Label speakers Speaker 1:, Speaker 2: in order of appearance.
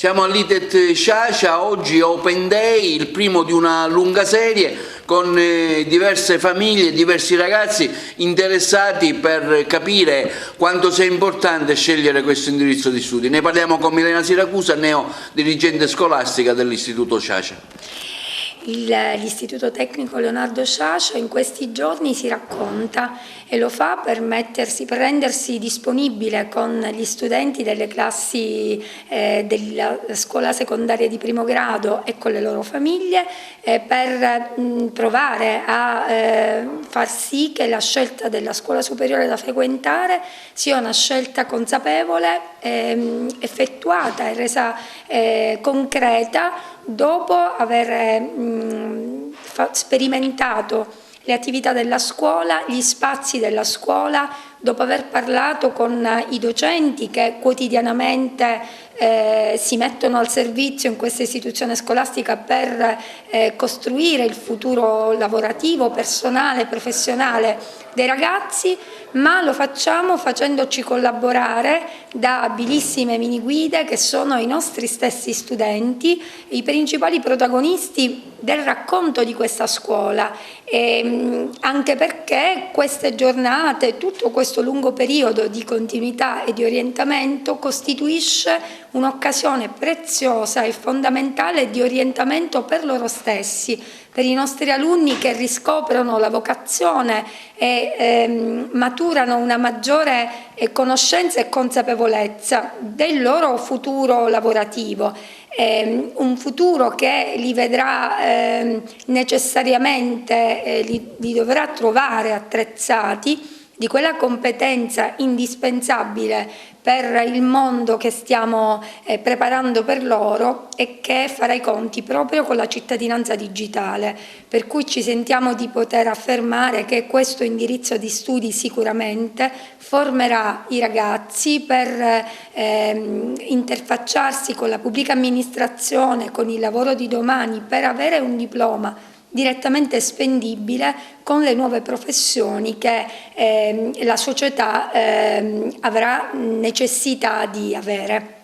Speaker 1: Siamo all'ITET Sciascia, oggi Open Day, il primo di una lunga serie con diverse famiglie, diversi ragazzi interessati per capire quanto sia importante scegliere questo indirizzo di studi. Ne parliamo con Milena Siracusa, neo dirigente scolastica dell'Istituto Sciascia.
Speaker 2: L'Istituto Tecnico Leonardo Sciascia in questi giorni si racconta e lo fa per rendersi disponibile con gli studenti delle classi della scuola secondaria di primo grado e con le loro famiglie per provare a far sì che la scelta della scuola superiore da frequentare sia una scelta consapevole, effettuata e resa concreta dopo aver sperimentato le attività della scuola, gli spazi della scuola, dopo aver parlato con i docenti che quotidianamente si mettono al servizio in questa istituzione scolastica per costruire il futuro lavorativo, personale, professionale dei ragazzi, ma lo facciamo facendoci collaborare da abilissime miniguide che sono i nostri stessi studenti, i principali protagonisti del racconto di questa scuola, anche perché queste giornate, tutto questo lungo periodo di continuità e di orientamento costituisce un'occasione preziosa e fondamentale di orientamento per loro stessi, per i nostri alunni che riscoprono la vocazione e maturano una maggiore conoscenza e consapevolezza del loro futuro lavorativo. Un futuro che li vedrà necessariamente, li dovrà trovare attrezzati di quella competenza indispensabile per il mondo che stiamo preparando per loro e che farà i conti proprio con la cittadinanza digitale, per cui ci sentiamo di poter affermare che questo indirizzo di studi sicuramente formerà i ragazzi per interfacciarsi con la pubblica amministrazione, con il lavoro di domani, per avere un diploma direttamente spendibile con le nuove professioni che la società avrà necessità di avere.